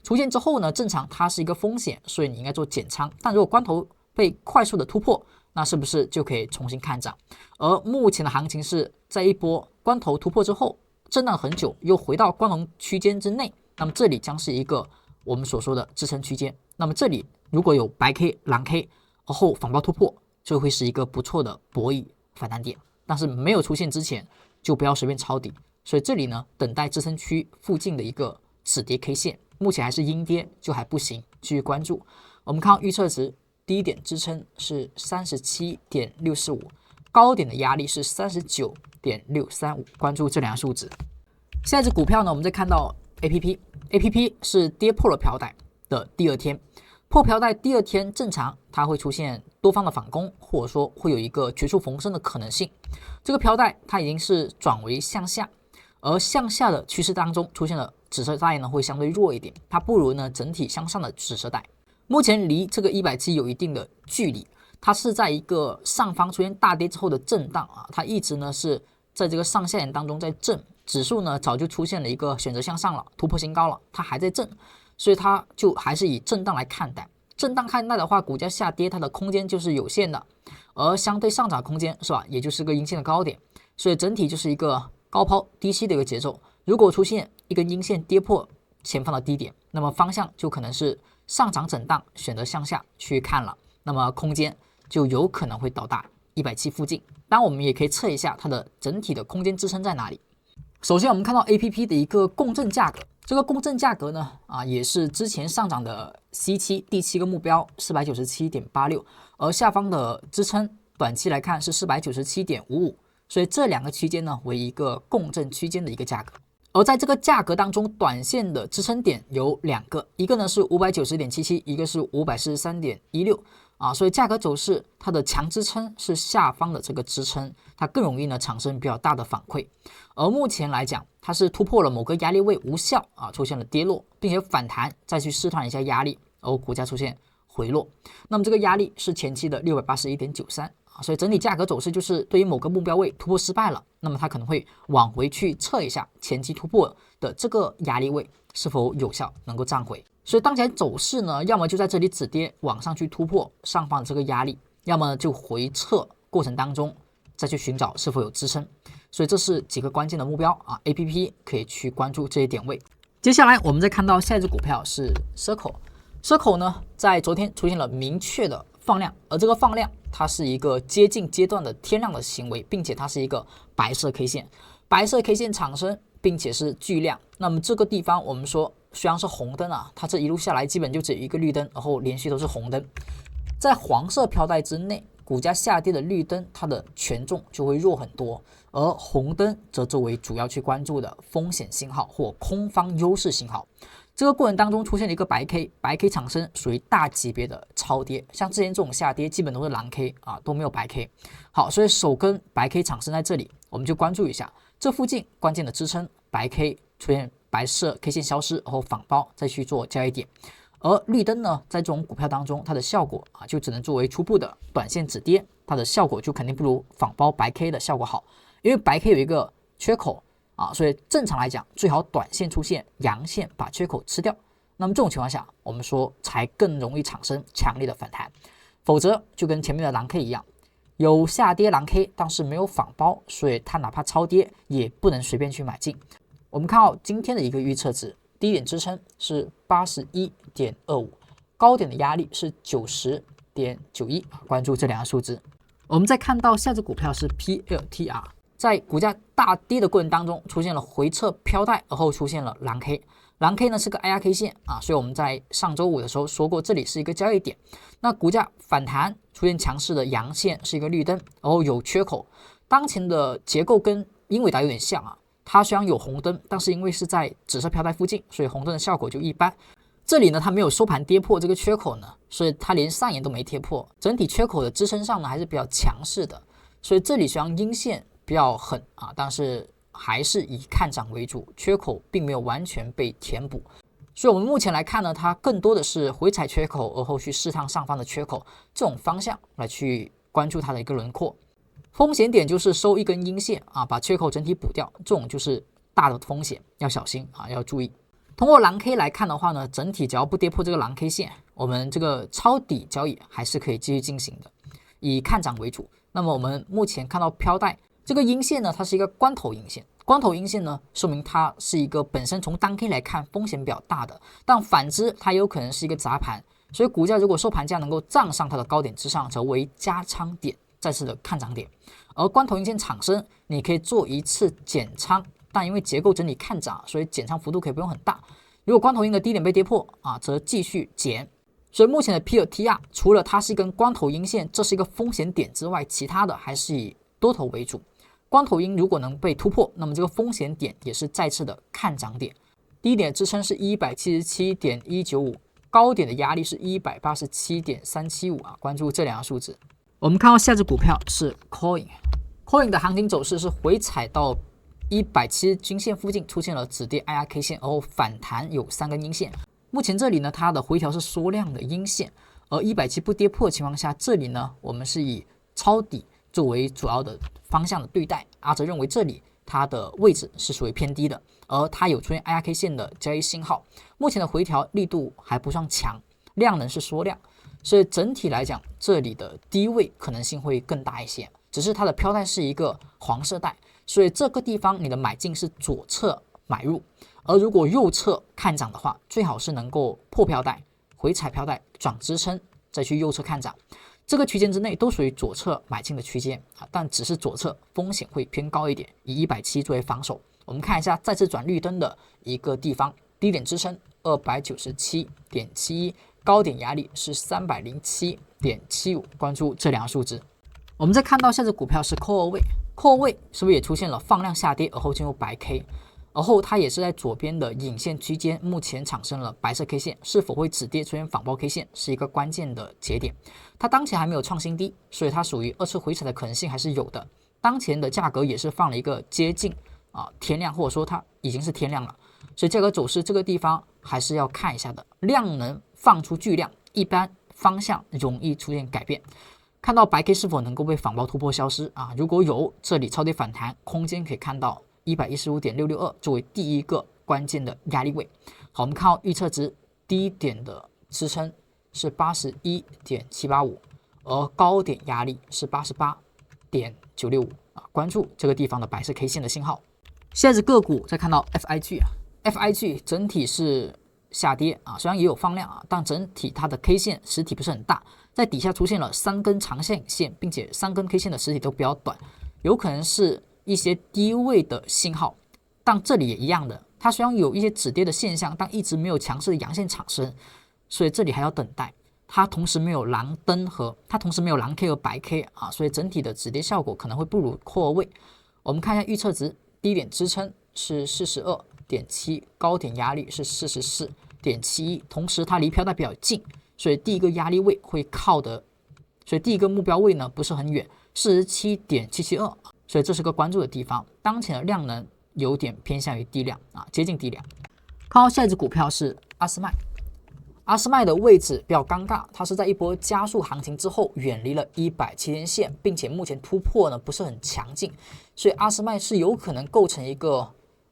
出现之后呢，正常它是一个风险，所以你应该做减仓。但如果光头被快速的突破，那是不是就可以重新看涨？而目前的行情是在一波光头突破之后，震荡很久，又回到光头区间之内，那么这里将是一个我们所说的支撑区间。那么这里如果有白 K、蓝 K， 而后反包突破，就会是一个不错的博弈反弹点。但是没有出现之前，就不要随便抄底。所以这里呢，等待支撑区附近的一个止跌 K 线，目前还是阴跌，就还不行，继续关注。我们看到预测值低点支撑是 37.645， 高点的压力是 39.635， 关注这两个数值。下一只股票呢，我们再看到 APP 是跌破了飘带的第二天，破飘带第二天正常它会出现多方的反攻，或者说会有一个绝处逢生的可能性。这个飘带它已经是转为向下，而向下的趋势当中出现了紫色带呢，会相对弱一点，它不如呢整体向上的紫色带。目前离这个170有一定的距离，它是在一个上方出现大跌之后的震荡啊，它一直呢是在这个上下沿当中在震，指数呢早就出现了一个选择向上了，突破新高了，它还在震，所以它就还是以震荡来看待。震荡看待的话，股价下跌它的空间就是有限的，而相对上涨空间是吧，也就是个阴线的高点，所以整体就是一个高抛低吸的一个节奏。如果出现一根阴线跌破前方的低点，那么方向就可能是上涨震荡，选择向下去看了，那么空间就有可能会到达170附近。当然我们也可以测一下它的整体的空间支撑在哪里。首先我们看到 APP 的一个共振价格，这个共振价格呢也是之前上涨的 C7 第7个目标 497.86， 而下方的支撑短期来看是 497.55， 所以这两个区间呢为一个共振区间的一个价格。而在这个价格当中，短线的支撑点有2个，一个呢是 590.77， 一个是 543.16所以价格走势它的强支撑是下方的这个支撑，它更容易呢产生比较大的反馈。而目前来讲，它是突破了某个压力位无效出现了跌落，并且反弹再去试探一下压力，而股价出现回落。那么这个压力是前期的 681.93。所以整体价格走势就是对于某个目标位突破失败了，那么它可能会往回去测一下前期突破的这个压力位是否有效能够站回。所以当前走势呢，要么就在这里止跌往上去突破上方的这个压力，要么就回撤过程当中再去寻找是否有支撑。所以这是几个关键的目标APP 可以去关注这些点位。接下来我们再看到下一只股票是 Circle 呢，在昨天出现了明确的放量，而这个放量它是一个接近阶段的天量的行为，并且它是一个白色 K 线，白色 K 线产生，并且是巨量。那么这个地方我们说虽然是红灯它这一路下来基本就只有一个绿灯，然后连续都是红灯。在黄色飘带之内，股价下跌的绿灯它的权重就会弱很多，而红灯则作为主要去关注的风险信号或空方优势信号。这个过程当中出现了一个白 K， 白 K 产生属于大级别的超跌，像之前这种下跌基本都是蓝 K 都没有白 K。好，所以首根白 K 产生在这里，我们就关注一下这附近关键的支撑，白 K 出现白色 K 线消失，然后反包再去做交易点。而绿灯呢，在这种股票当中，它的效果就只能作为初步的短线止跌，它的效果就肯定不如反包白 K 的效果好，因为白 K 有一个缺口。所以正常来讲，最好短线出现阳线把缺口吃掉。那么这种情况下，我们说才更容易产生强烈的反弹。否则就跟前面的蓝 K 一样，有下跌蓝 K， 但是没有反包，所以它哪怕超跌也不能随便去买进。我们看到今天的一个预测值，低点支撑是 81.25， 高点的压力是 90.91， 关注这两个数字。我们再看到下只股票是 PLTR。在股价大跌的过程当中，出现了回撤飘带，而后出现了蓝 K。蓝 K 呢是个 IRK 线所以我们在上周五的时候说过，这里是一个交易点。那股价反弹出现强势的阳线，是一个绿灯，然后有缺口。当前的结构跟英伟达有点像它虽然有红灯，但是因为是在紫色飘带附近，所以红灯的效果就一般。这里呢，它没有收盘跌破这个缺口呢，所以它连上沿都没跌破，整体缺口的支撑上呢还是比较强势的。所以这里虽然阴线比较狠但是还是以看涨为主，缺口并没有完全被填补。所以我们目前来看呢，它更多的是回踩缺口，而后去试探上方的缺口这种方向来去关注它的一个轮廓。风险点就是收一根阴线把缺口整体补掉，这种就是大的风险，要小心要注意。通过蓝 K 来看的话呢，整体只要不跌破这个蓝 K 线，我们这个抄底交易还是可以继续进行的，以看涨为主。那么我们目前看到飘带这个阴线呢，它是一个关头阴线。关头阴线呢，说明它是一个本身从单 K 来看风险比较大的，但反之它有可能是一个砸盘。所以股价如果收盘价能够站上它的高点之上，则为加仓点，再次的看涨点。而关头阴线产生，你可以做一次减仓，但因为结构整体看涨，所以减仓幅度可以不用很大。如果关头阴的低点被跌破则继续减。所以目前的 PLTR 除了它是一根光头阴线，这是一个风险点之外，其他的还是以多头为主。光头阴如果能被突破，那么这个风险点也是再次的看涨点。低点支撑是 177.195，高点的压力是187.375啊，关注这两个数值。我们看到下只股票是 Coin 的行情走势是回踩到170均线附近出现了止跌 IRK 线，然后反弹有3根阴线。目前这里呢，它的回调是缩量的阴线，而170不跌破的情况下，这里呢我们是以抄底作为主要的方向的对待。阿哲认为这里它的位置是属于偏低的，而它有出现 IRK 线的交易信号。目前的回调力度还不算强，量能是缩量，所以整体来讲，这里的低位可能性会更大一些。只是它的飘带是一个黄色带，所以这个地方你的买进是左侧买入，而如果右侧看涨的话，最好是能够破飘带、回踩飘带、转支撑，再去右侧看涨。这个区间之内都属于左侧买进的区间啊，但只是左侧风险会偏高一点，以170作为防守。我们看一下再次转绿灯的一个地方，低点支撑297.71，高点压力是307.75，关注这两个数值。我们再看到下只股票是扣二位是不是也出现了放量下跌，而后进入白 K， 而后它也是在左边的影线区间，目前产生了白色 K 线，是否会止跌出现反包 K 线，是一个关键的节点。它当前还没有创新低，所以它属于二次回踩的可能性还是有的。当前的价格也是放了一个接近天量，或者说它已经是天量了，所以价格走势这个地方还是要看一下的。量能放出巨量，一般方向容易出现改变。看到白 K 是否能够被反包突破消失啊？如果有，这里超跌反弹空间可以看到115.662作为第一个关键的压力位。好，我们看到预测值低点的支撑是81.785，而高点压力是88.965啊，关注这个地方的白色 K 线的信号。下一只个股再看到 FIG 整体是下跌啊，虽然也有放量啊，但整体它的 K 线实体不是很大，在底下出现了3根长线，并且3根 K 线的实体都比较短，有可能是一些低位的信号。但这里也一样的，它虽然有一些止跌的现象，但一直没有强势的阳线产生，所以这里还要等待。它同时没有蓝 K 和白 K 啊，所以整体的止跌效果可能会不如扣位。我们看一下预测值，低点支撑是42.7，高点压力是44.71，同时它离飘带比较近，所以第一个压力位会靠的，所以第一个目标位呢不是很远，47.772，所以这是个关注的地方。当前的量能有点偏向于低量啊，接近低量。看到下一只股票是阿斯麦的位置比较尴尬，它是在一波加速行情之后远离了170天线，并且目前突破呢不是很强劲，所以阿斯麦是有可能构成一个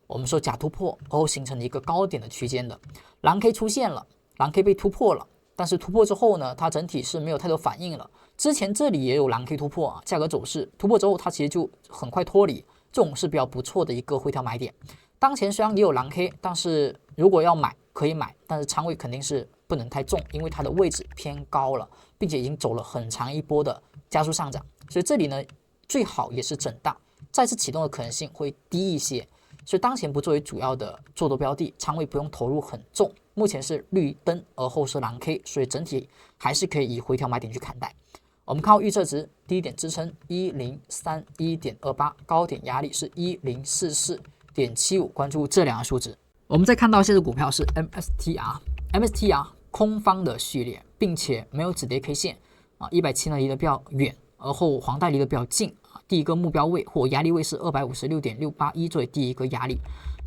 我们说假突破，然后形成一个高点的区间的。蓝 K 出现了，蓝 K 被突破了，但是突破之后呢，它整体是没有太多反应了。之前这里也有蓝 K 突破啊，价格走势突破之后，它其实就很快脱离，这种是比较不错的一个回调买点。当前虽然也有蓝 K， 但是如果要买可以买，但是仓位肯定是不能太重，因为它的位置偏高了，并且已经走了很长一波的加速上涨，所以这里呢最好也是震荡，再次启动的可能性会低一些。所以当前不作为主要的做多标的，仓位不用投入很重。目前是绿灯，而后是蓝 K， 所以整体还是可以以回调买点去看待。我们看到预测值，低点支撑1031.28，高点压力是1044.75，关注这两个数值。我们再看到下只股票是 MSTR 空方的序列，并且没有止跌 K 线啊，170呢离得比较远，而后黄带离得比较近啊，第一个目标位或压力位是256.681作为第一个压力，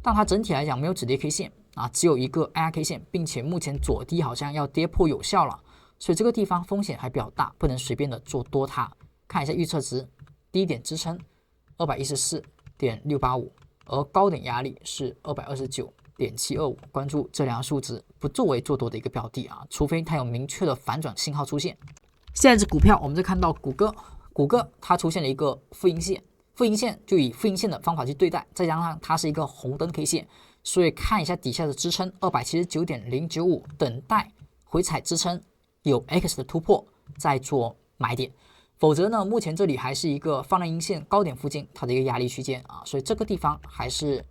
但它整体来讲没有止跌 K 线啊，只有一个 IRK 线，并且目前左低好像要跌破有效了，所以这个地方风险还比较大，不能随便的做多它。看一下预测值，低点支撑214.685，而高点压力是229.725，关注这两个数值，不作为做多的一个标的啊，除非它有明确的反转信号出现。下一只股票我们再看到谷歌它出现了一个负阴线就以负阴线的方法去对待，再加上它是一个红灯 K 线，所以看一下底下的支撑279.095，等待回踩支撑有 X 的突破再做买点，否则呢目前这里还是一个放量阴线高点附近它的一个压力区间啊，所以这个地方还是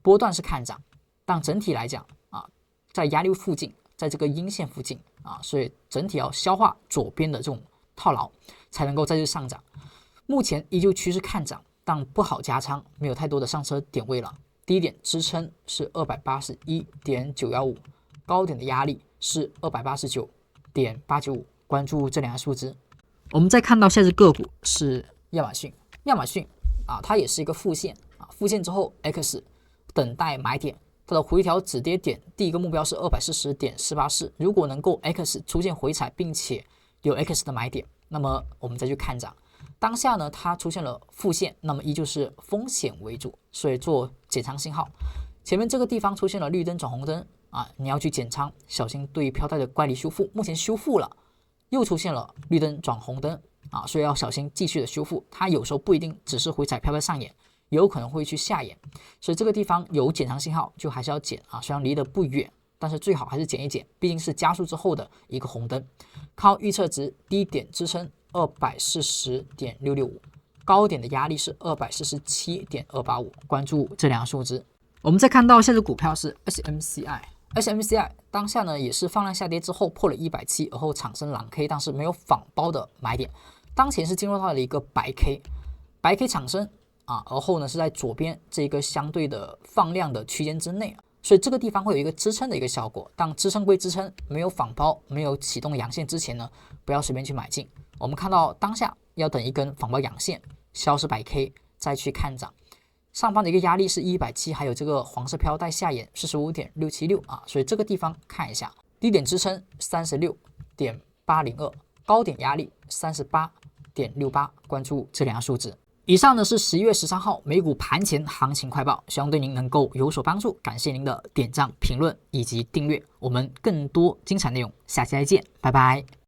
波段是看涨，但整体来讲啊，在压力附近，在这个阴线附近啊，所以整体要消化左边的这种套牢，才能够再次上涨。目前依旧趋势看涨，但不好加仓，没有太多的上车点位了。低点支撑是281.915，高点的压力是289.895，关注这两个数字。我们再看到下只个股是亚马逊，亚马逊它也是一个负线负线之后 X 等待买点，它的回调止跌点第一个目标是240.484，如果能够 X 出现回踩，并且有 X 的买点，那么我们再去看涨。当下呢，它出现了负线，那么依旧是风险为主，所以做减仓信号。前面这个地方出现了绿灯转红灯你要去减仓，小心对飘带的乖离修复。目前修复了，又出现了绿灯转红灯所以要小心继续的修复。它有时候不一定只是回踩飘在上沿，有可能会去下沿，所以这个地方有减仓信号就还是要减虽然离得不远，但是最好还是减一减，毕竟是加速之后的一个红灯。靠预测值低点支撑240.665，高点的压力是247.285，关注这两个数字。我们再看到下只股票是 SMCI 当下呢也是放量下跌之后破了170，而后产生蓝 K， 但是没有仿包的买点，当前是进入到了一个白 K 产生而后呢是在左边这个相对的放量的区间之内所以这个地方会有一个支撑的一个效果。当支撑归支撑，没有仿包，没有启动阳线之前呢，不要随便去买进。我们看到当下要等一根仿包阳线消失白 K 再去看涨。上方的一个压力是170，还有这个黄色飘带下沿45.676所以这个地方看一下，低点支撑36.802，高点压力38.68，关注这两个数字。以上呢是11月13号美股盘前行情快报，希望对您能够有所帮助。感谢您的点赞、评论以及订阅，我们更多精彩内容下期再见，拜拜。